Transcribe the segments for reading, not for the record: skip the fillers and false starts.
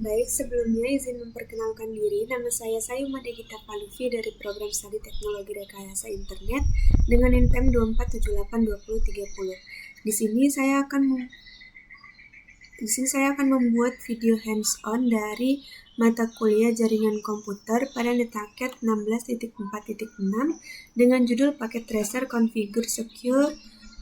Baik, sebelumnya izin memperkenalkan diri. Nama saya Sayuma Degita Paluvi dari Program Studi Teknologi Rekayasa Internet dengan NPM 24782030. Di sini saya akan membuat video hands-on dari mata kuliah jaringan komputer pada Netaket 16.4.6 dengan judul Paket Tracer Configure Secure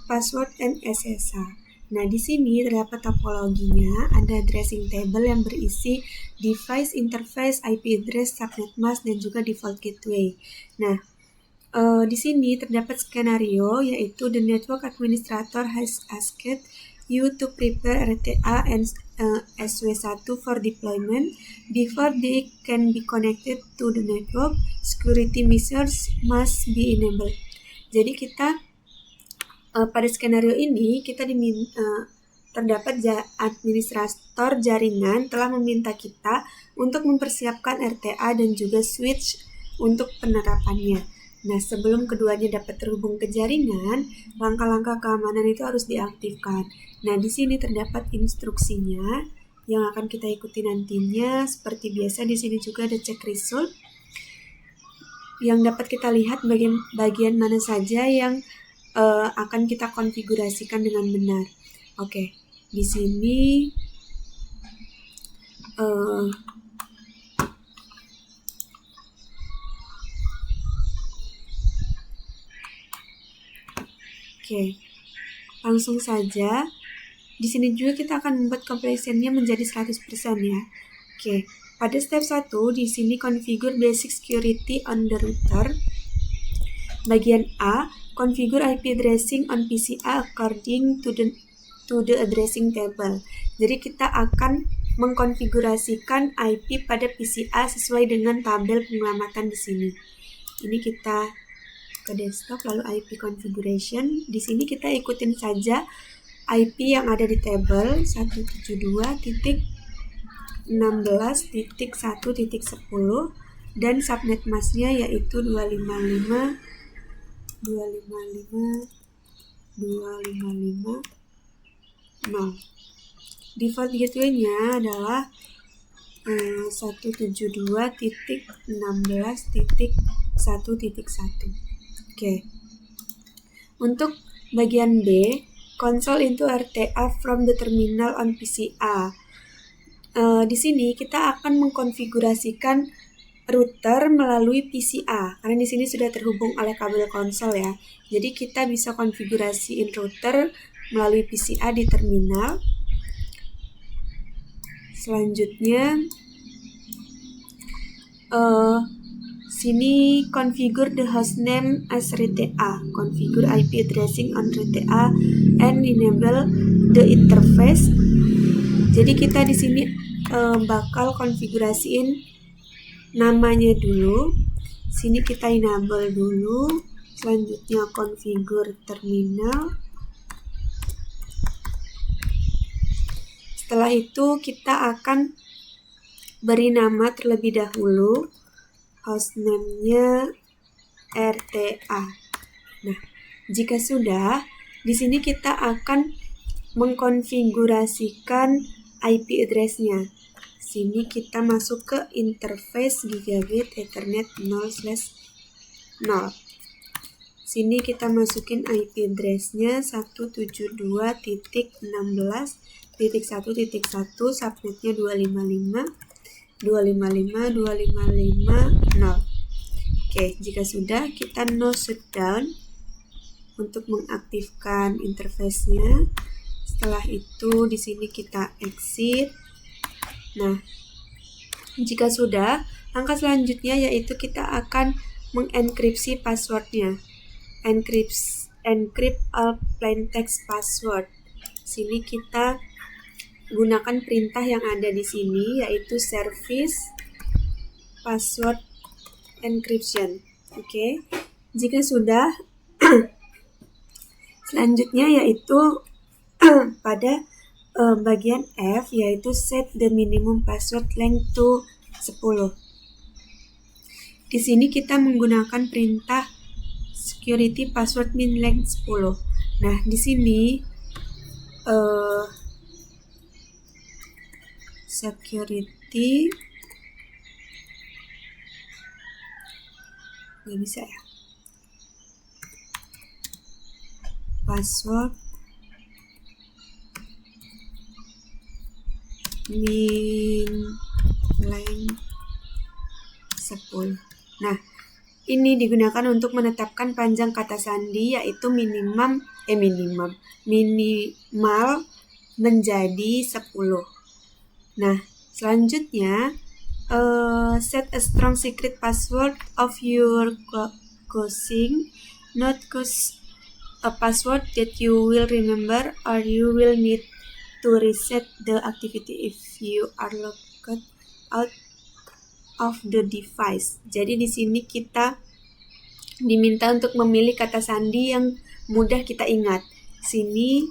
Password and SSH. Nah, di sini terdapat topologinya, ada addressing table yang berisi device, interface, IP address, subnet mask, dan juga default gateway. Nah, di sini terdapat skenario, yaitu the network administrator has asked you to prepare RTA and SW1 for deployment before they can be connected to the network. Security measures must be enabled. Jadi kita pada skenario ini kita terdapat administrator jaringan telah meminta kita untuk mempersiapkan RTA dan juga switch untuk penerapannya. Nah, sebelum keduanya dapat terhubung ke jaringan, langkah-langkah keamanan itu harus diaktifkan. Nah, di sini terdapat instruksinya yang akan kita ikuti nantinya. Seperti biasa, di sini juga ada check result yang dapat kita lihat bagian mana saja yang akan kita konfigurasikan dengan benar. Oke, di sini langsung saja. Di sini juga kita akan membuat completion-nya menjadi 100% ya. Oke, pada step 1 di sini configure basic security on the router. Bagian A, configure IP addressing on PCA according to the addressing table. Jadi kita akan mengkonfigurasikan IP pada PCA sesuai dengan tabel penyelamatan di sini. Ini kita ke desktop lalu IP configuration. Di sini kita ikutin saja IP yang ada di tabel 172.16.1.10 dan subnet masknya yaitu 255.255.0. Default gateway-nya adalah 172.16.1.1. Oke. Untuk bagian B, console into RTA from the terminal on PCA. Di sini kita akan mengkonfigurasikan router melalui PCA karena di sini sudah terhubung oleh kabel konsol ya. Jadi kita bisa konfigurasiin router melalui PCA di terminal. Selanjutnya sini configure the hostname as RTA, configure IP addressing on RTA and enable the interface. Jadi kita di sini bakal konfigurasiin namanya dulu. Sini kita enable dulu. Selanjutnya configure terminal. Setelah itu kita akan beri nama terlebih dahulu, hostname-nya RTA. Nah, jika sudah, di sini kita akan mengkonfigurasikan IP address-nya. Sini kita masuk ke interface Gigabit Ethernet 0/0. Sini kita masukin IP address-nya 172.16.1.1, subnetnya 255.255.255.0. Oke, jika sudah kita no shutdown untuk mengaktifkan interface-nya. Setelah itu di sini kita exit. Nah, jika sudah, langkah selanjutnya yaitu kita akan mengenkripsi passwordnya. Encrypt all plain text password. Sini kita gunakan perintah yang ada di sini yaitu service password encryption. Oke. Jika sudah, selanjutnya yaitu pada bagian F yaitu set the minimum password length to 10. Di sini kita menggunakan perintah security password min length 10. Nah, di sini security, nggak bisa ya, password min length 10. Nah, ini digunakan untuk menetapkan panjang kata sandi, yaitu minimal menjadi 10. Nah, selanjutnya set a strong secret password of your coding, not a password that you will remember or you will need to reset the activity if you are locked out of the device. Jadi di sini kita diminta untuk memilih kata sandi yang mudah kita ingat. Sini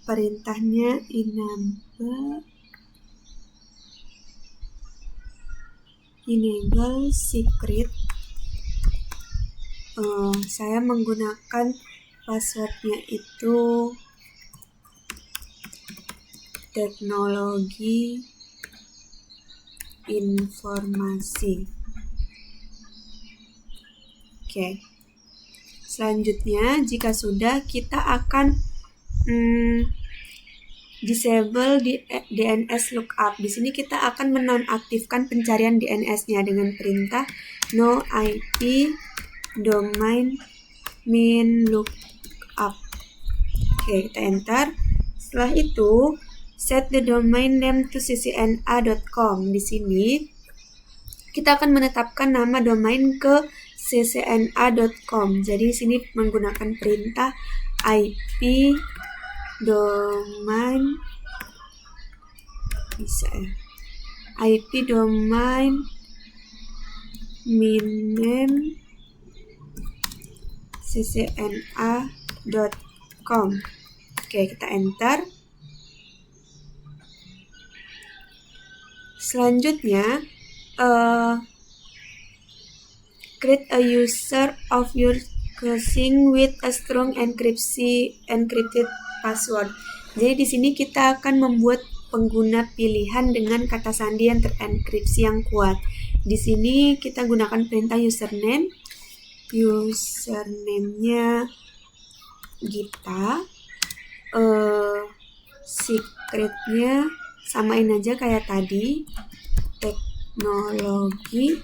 perintahnya enable secret. Saya menggunakan passwordnya itu teknologi informasi. Oke. Selanjutnya, jika sudah, kita akan disable DNS lookup. Di sini kita akan menonaktifkan pencarian DNS-nya dengan perintah no IP domain min lookup. Oke, kita enter. Setelah itu, set the domain name to ccna.com. Di sini kita akan menetapkan nama domain ke ccna.com. Jadi di sini menggunakan perintah IP domain, bisa ya, IP domain min name ccna.com. Oke, kita enter. Selanjutnya, create a user of your coding with a strong encrypted password. Jadi di sini kita akan membuat pengguna pilihan dengan kata sandi yang terenkripsi yang kuat. Di sini kita gunakan perintah username. Username-nya Gita. Secret-nya samain aja kayak tadi, teknologi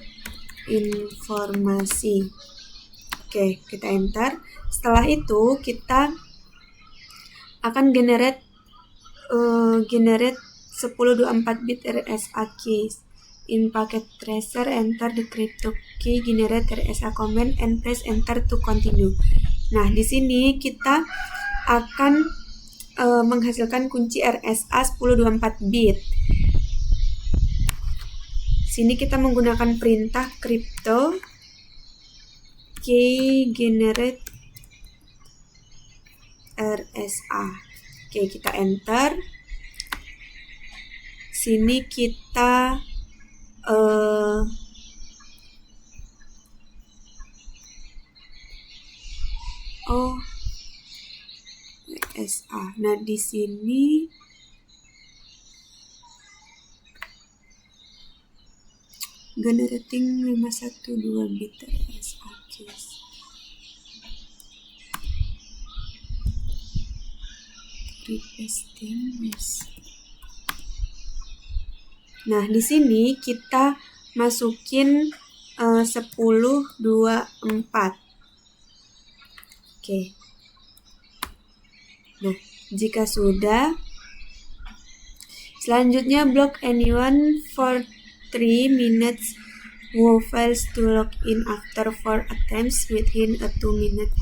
informasi. Oke, kita enter. Setelah itu kita akan generate 1024 bit RSA keys. In packet tracer, enter the crypto key, generate RSA command, and press enter to continue. Nah, di sini kita akan menghasilkan kunci RSA 1024 bit. Sini kita menggunakan perintah crypto key generate RSA. Oke, kita enter. Sini kita RSA. Nah, di sini generating 512 bit RSA keys. Repasting, yes. Nah, di sini kita masukin 1024. Oke. Nah, jika sudah, selanjutnya block anyone for 3 minutes who fails to log in after 4 attempts within a 2-minute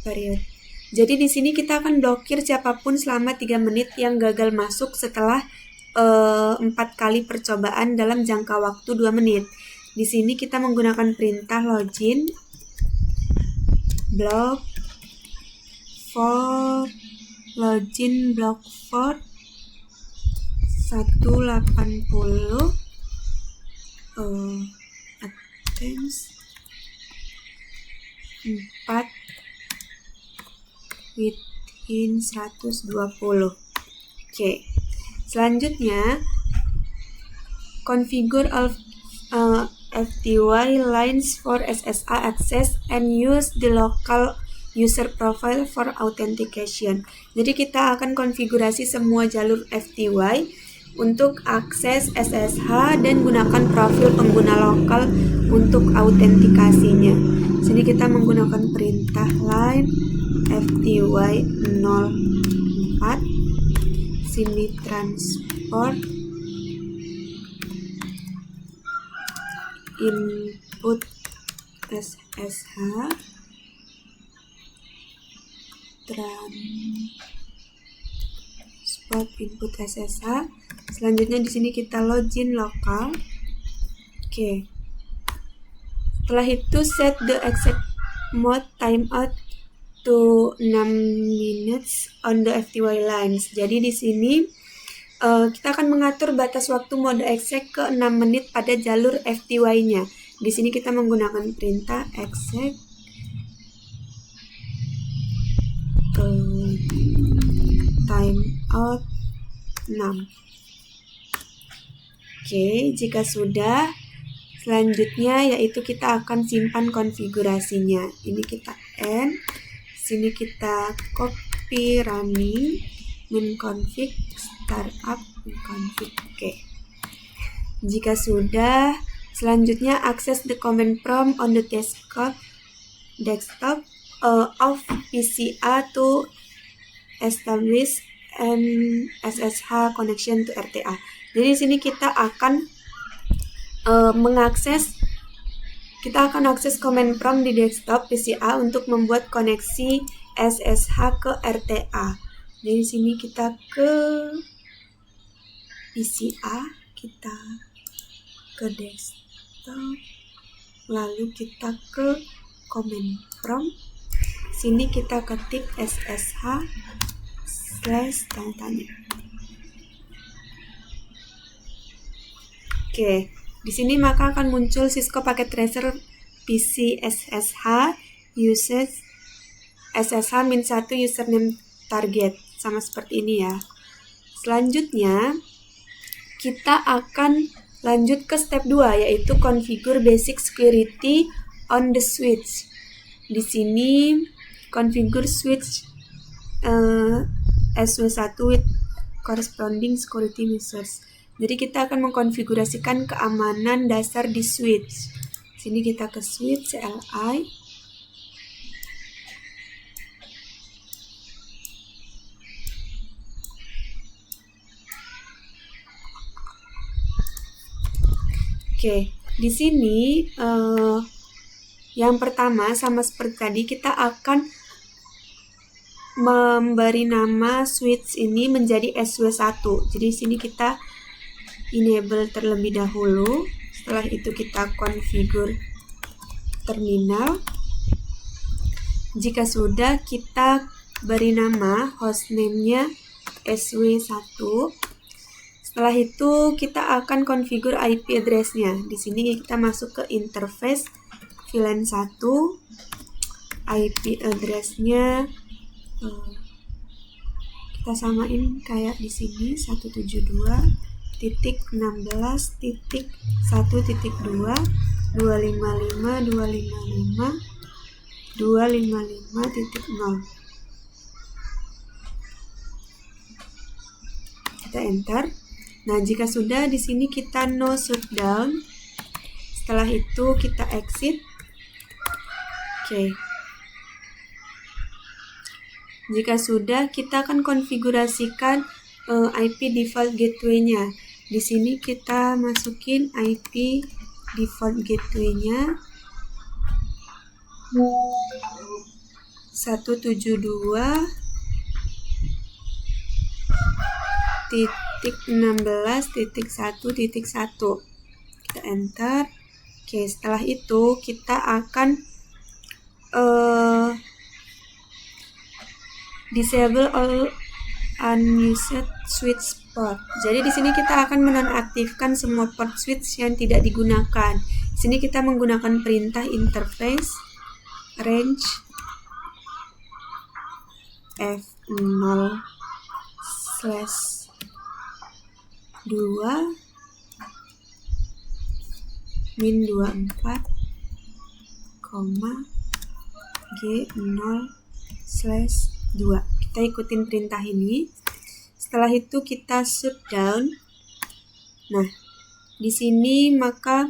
period. Jadi di sini kita akan blokir siapapun selama 3 menit yang gagal masuk setelah 4 kali percobaan dalam jangka waktu 2 menit. Di sini kita menggunakan perintah login block for login block for 180 attempts 4 within 120. Oke. Selanjutnya configure all FTY lines for SSH access and use the local user profile for authentication. Jadi kita akan konfigurasi semua jalur FTY untuk akses SSH dan gunakan profil pengguna lokal untuk autentikasinya. Sini kita menggunakan perintah line FTY 04. Sini transport input SSH, transport input SSH. Selanjutnya di sini kita login lokal. Oke. Setelah itu set the exact mode timeout to 6 minutes on the FTY lines. Jadi di sini kita akan mengatur batas waktu mode exec ke 6 menit pada jalur FTY-nya. Di sini kita menggunakan perintah exec timeout 6. Oke, jika sudah, selanjutnya yaitu kita akan simpan konfigurasinya. Ini kita end, sini kita copy running menconfig startup menconfig. Oke. Jika sudah, selanjutnya access the command prompt on the desktop of PCA to establish an SSH connection to RTA. Jadi di sini kita akan akses command prompt di desktop PCA untuk membuat koneksi SSH ke RTA. Jadi di sini kita ke PCA, kita ke desktop, lalu kita ke command prompt. Sini kita ketik SSH / tanya. Oke, di sini maka akan muncul Cisco Packet Tracer PC SSH usage SSH -1 username target, sama seperti ini ya. Selanjutnya kita akan lanjut ke step 2, yaitu configure basic security on the switch. Di sini configure switch SW1 with corresponding security measures. Jadi kita akan mengkonfigurasikan keamanan dasar di switch. Sini kita ke switch CLI. Oke, di sini yang pertama sama seperti tadi, kita akan memberi nama switch ini menjadi SW1. Jadi di sini kita enable terlebih dahulu. Setelah itu kita configure terminal. Jika sudah, kita beri nama hostname-nya SW1. Setelah itu kita akan configure IP address-nya. Di sini kita masuk ke interface VLAN 1. IP address-nya kita samain kayak di sini 172.16.1.255.255.255.0. Kita enter. Nah, jika sudah, di sini kita no shutdown. Setelah itu kita exit. Oke. Jika sudah, kita akan konfigurasikan IP default gateway-nya. Di sini kita masukin IP default gateway-nya 172.16.1.1. Kita enter. Oke, setelah itu kita akan disable all unused switch port. Jadi di sini kita akan menonaktifkan semua port switch yang tidak digunakan. Di sini kita menggunakan perintah interface range F0/2 min 24, G0/2. Kita ikutin perintah ini. Setelah itu kita shutdown. Nah, di sini maka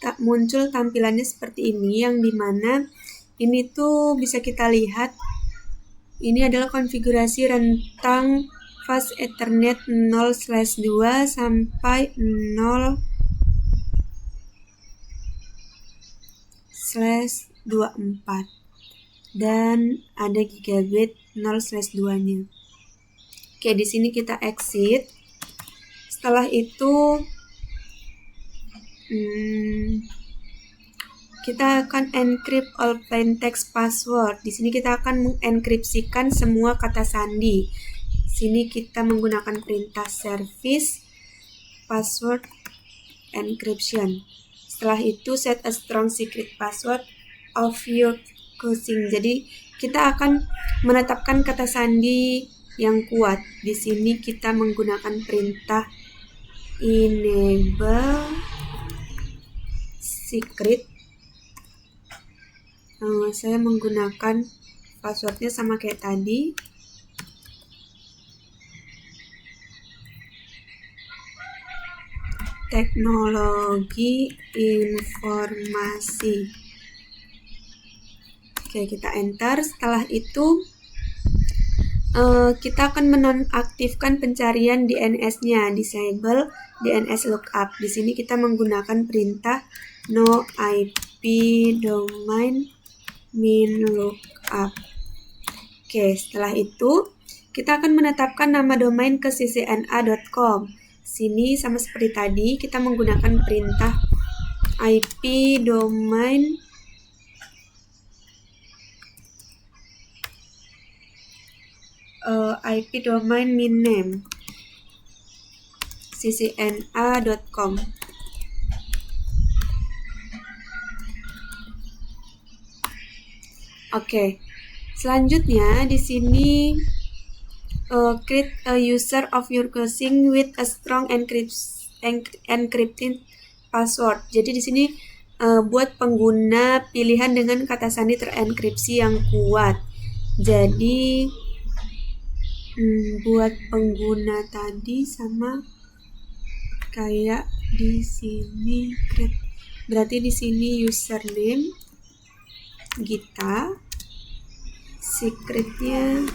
tak muncul tampilannya seperti ini, yang dimana ini tuh bisa kita lihat ini adalah konfigurasi rentang fast Ethernet 0/2 sampai 0/24 dan ada gigabit 0/2-nya. Oke, di sini kita exit. Setelah itu kita akan encrypt all plain text password. Di sini kita akan mengenkripsikan semua kata sandi. Sini kita menggunakan perintah service password encryption. Setelah itu set a strong secret password of your choosing. Jadi kita akan menetapkan kata sandi yang kuat. Di sini kita menggunakan perintah enable secret. Saya menggunakan passwordnya sama kayak tadi. Teknologi informasi. Oke, kita enter. Setelah itu kita akan menonaktifkan pencarian DNS-nya, disable DNS lookup. Di sini kita menggunakan perintah no IP domain min lookup. Oke, setelah itu kita akan menetapkan nama domain ke ccna.com. Sini sama seperti tadi, kita menggunakan perintah IP domain min name ccna.com. Oke, selanjutnya di sini create a user of your choosing with a strong encrypted password. Jadi di sini buat pengguna pilihan dengan kata sandi terenkripsi yang kuat. Jadi buat pengguna tadi sama kayak di sini create. Berarti di sini username Gita, secretnya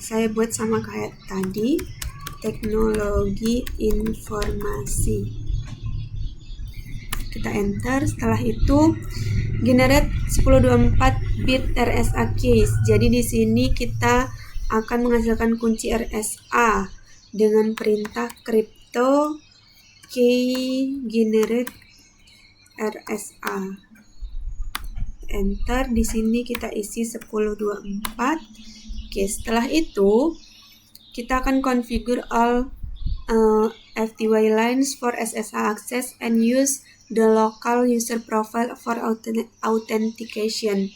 saya buat sama kayak tadi, teknologi informasi. Kita enter. Setelah itu generate 1024 bit RSA keys. Jadi di sini kita akan menghasilkan kunci RSA dengan perintah crypto key generate RSA. Enter. Di sini kita isi 1024. Oke, setelah itu kita akan configure all FTY lines for SSH access and use the local user profile for authentication.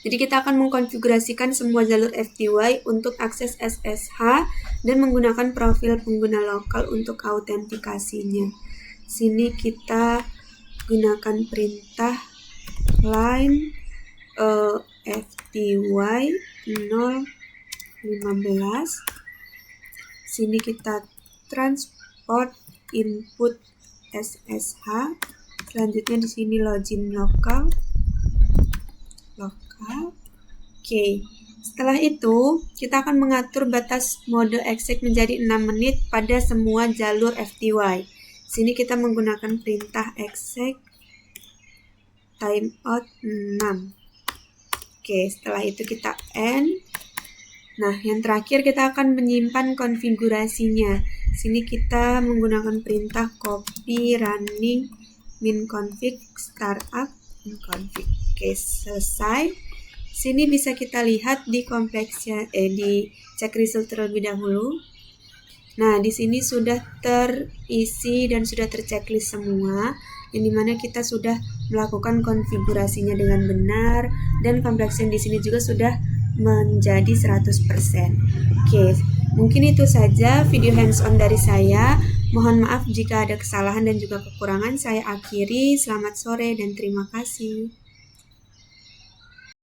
Jadi kita akan mengkonfigurasikan semua jalur FTY untuk akses SSH dan menggunakan profil pengguna lokal untuk autentikasinya. Sini kita gunakan perintah line FTY 015. Sini kita transport input SSH. Selanjutnya di sini login lokal. Oke. Setelah itu kita akan mengatur batas mode exec menjadi 6 menit pada semua jalur FTY. Sini kita menggunakan perintah exec timeout 6. Oke, setelah itu kita end. Nah, yang terakhir kita akan menyimpan konfigurasinya. Sini kita menggunakan perintah copy running min config startup min config. Oke, selesai. Sini bisa kita lihat di kompleksnya di check result terlebih dahulu. Nah, di sini sudah terisi dan sudah terchecklist semua, yang dimana kita sudah melakukan konfigurasinya dengan benar dan kompleksnya di sini juga sudah menjadi 100%. Oke, mungkin itu saja video hands-on dari saya. Mohon maaf jika ada kesalahan dan juga kekurangan. Saya akhiri. Selamat sore dan terima kasih.